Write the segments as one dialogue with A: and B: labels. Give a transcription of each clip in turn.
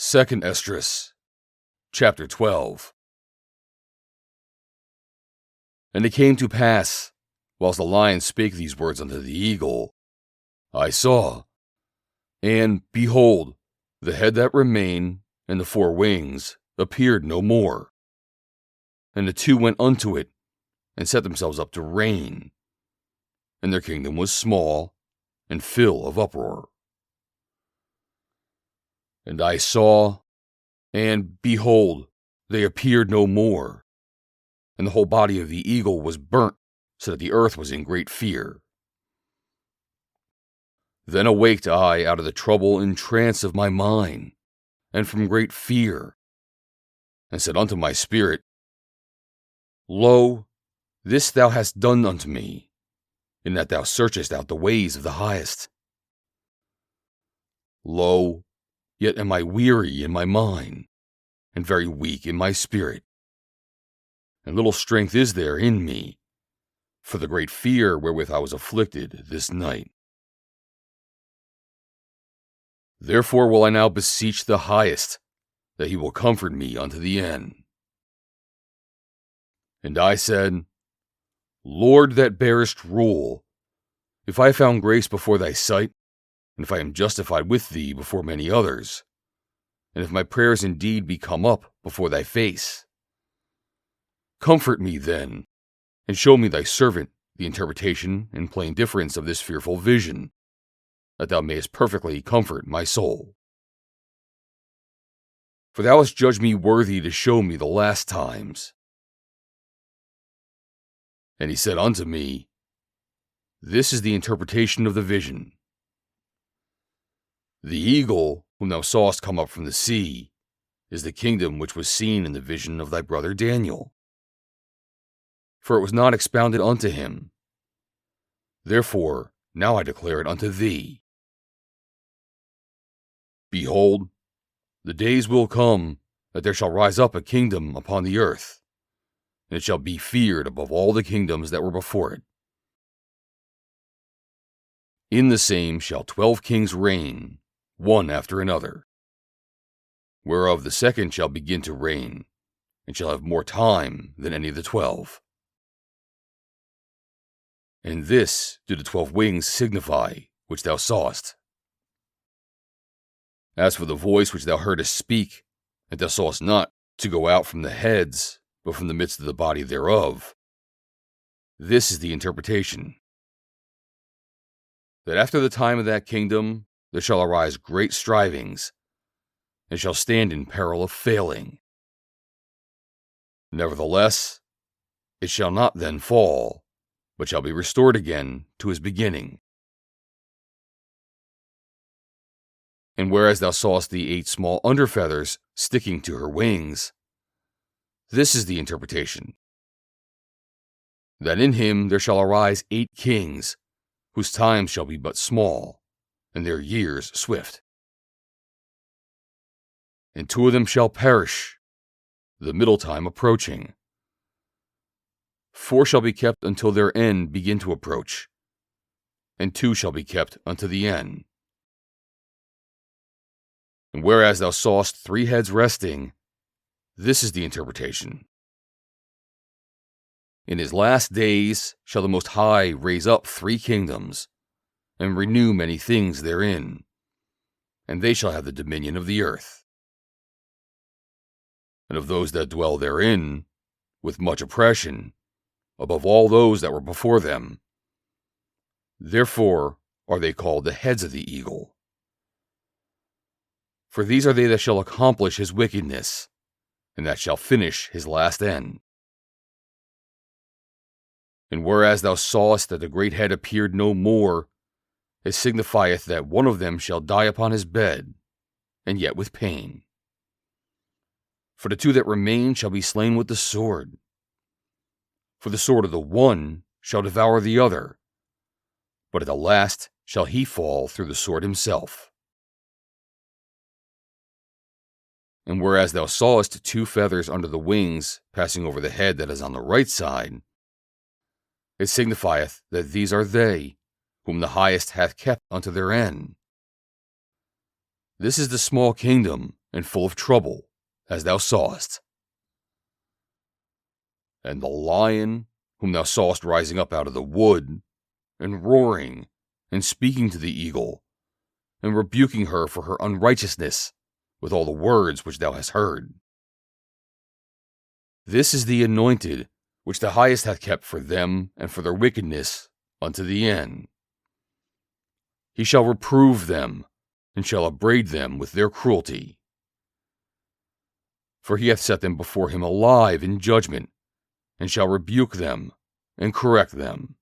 A: 2nd Esdras, chapter 12. And it came to pass, whilst the lion spake these words unto the eagle, I saw, and behold, the head that remained, and the 4 wings, appeared no more. And the 2 went unto it, and set themselves up to reign. And their kingdom was small, and full of uproar. And I saw, and behold, they appeared no more. And the whole body of the eagle was burnt, so that the earth was in great fear. Then awaked I out of the trouble and trance of my mind, and from great fear, and said unto my spirit, Lo, this thou hast done unto me, in that thou searchest out the ways of the highest. Lo, yet am I weary in my mind, and very weak in my spirit. And little strength is there in me, for the great fear wherewith I was afflicted this night. Therefore will I now beseech the highest, that he will comfort me unto the end. And I said, Lord that bearest rule, if I found grace before thy sight, and if I am justified with thee before many others, and if my prayers indeed be come up before thy face, comfort me then, and show me thy servant the interpretation and plain difference of this fearful vision, that thou mayest perfectly comfort my soul. For thou hast judged me worthy to show me the last times. And he said unto me, This is the interpretation of the vision. The eagle, whom thou sawest come up from the sea, is the kingdom which was seen in the vision of thy brother Daniel. For it was not expounded unto him. Therefore now I declare it unto thee. Behold, the days will come that there shall rise up a kingdom upon the earth, and it shall be feared above all the kingdoms that were before it. In the same shall 12 kings reign, one after another, whereof the second shall begin to reign, and shall have more time than any of the 12. And this do the 12 wings signify, which thou sawest. As for the voice which thou heardest speak, that thou sawest not to go out from the heads, but from the midst of the body thereof, this is the interpretation. That after the time of that kingdom there shall arise great strivings, and shall stand in peril of failing. Nevertheless, it shall not then fall, but shall be restored again to his beginning. And whereas thou sawest the 8 small under feathers sticking to her wings, this is the interpretation. That in him there shall arise 8 kings, whose times shall be but small, and their years swift. And 2 of them shall perish, the middle time approaching. 4 shall be kept until their end begin to approach, and 2 shall be kept unto the end. And whereas thou sawest 3 heads resting, this is the interpretation. In his last days shall the Most High raise up 3 kingdoms, and renew many things therein, and they shall have the dominion of the earth. And of those that dwell therein, with much oppression, above all those that were before them. Therefore are they called the heads of the eagle. For these are they that shall accomplish his wickedness, and that shall finish his last end. And whereas thou sawest that the great head appeared no more, it signifieth that one of them shall die upon his bed, and yet with pain. For the 2 that remain shall be slain with the sword. For the sword of the one shall devour the other, but at the last shall he fall through the sword himself. And whereas thou sawest 2 feathers under the wings passing over the head that is on the right side, it signifieth that these are they, whom the highest hath kept unto their end. This is the small kingdom, and full of trouble, as thou sawest. And the lion, whom thou sawest rising up out of the wood, and roaring, and speaking to the eagle, and rebuking her for her unrighteousness, with all the words which thou hast heard. This is the anointed, which the highest hath kept for them and for their wickedness unto the end. He shall reprove them, and shall upbraid them with their cruelty. For he hath set them before him alive in judgment, and shall rebuke them, and correct them.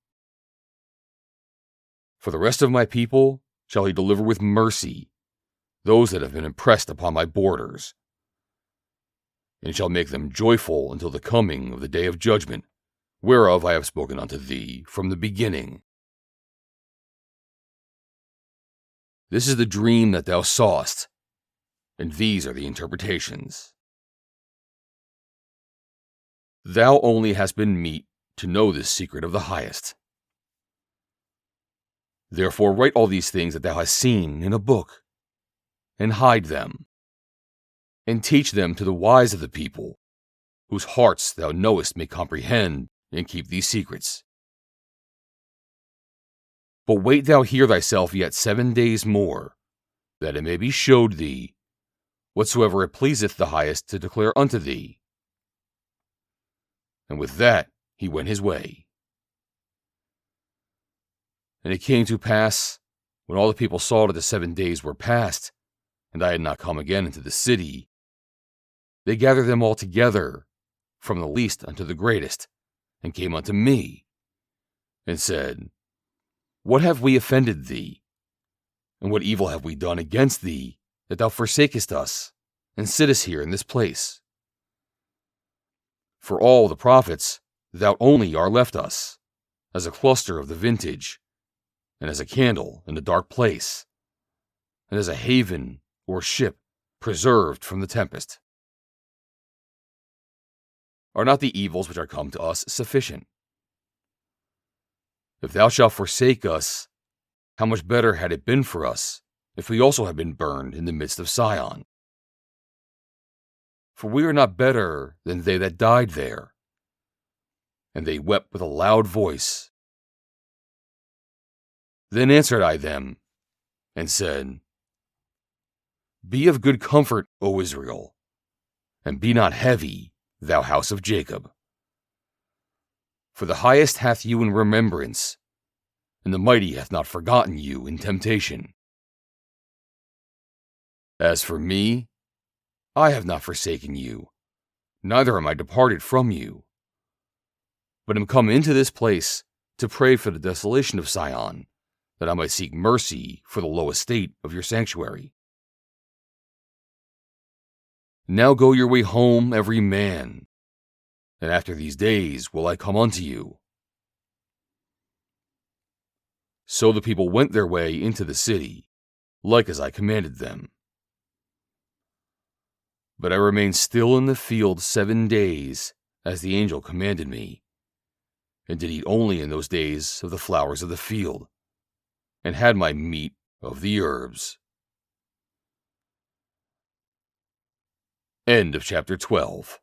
A: For the rest of my people shall he deliver with mercy, those that have been impressed upon my borders, and shall make them joyful until the coming of the day of judgment, whereof I have spoken unto thee from the beginning. This is the dream that thou sawest, and these are the interpretations. Thou only hast been meet to know this secret of the highest. Therefore write all these things that thou hast seen in a book, and hide them, and teach them to the wise of the people, whose hearts thou knowest may comprehend and keep these secrets. But wait thou here thyself yet 7 days more, that it may be showed thee whatsoever it pleaseth the highest to declare unto thee. And with that he went his way. And it came to pass, when all the people saw that the 7 days were past, and I had not come again into the city, they gathered them all together, from the least unto the greatest, and came unto me, and said, What have we offended thee? And what evil have we done against thee, that thou forsakest us, and sittest here in this place? For all the prophets, thou only art left us, as a cluster of the vintage, and as a candle in a dark place, and as a haven or ship preserved from the tempest. Are not the evils which are come to us sufficient? If thou shalt forsake us, how much better had it been for us if we also had been burned in the midst of Sion? For we are not better than they that died there. And they wept with a loud voice. Then answered I them, and said, Be of good comfort, O Israel, and be not heavy, thou house of Jacob. For the highest hath you in remembrance, and the mighty hath not forgotten you in temptation. As for me, I have not forsaken you, neither am I departed from you, but am come into this place to pray for the desolation of Sion, that I might seek mercy for the low estate of your sanctuary. Now go your way home every man, and after these days will I come unto you. So the people went their way into the city, like as I commanded them. But I remained still in the field 7 days, as the angel commanded me, and did eat only in those days of the flowers of the field, and had my meat of the herbs. End of chapter 12.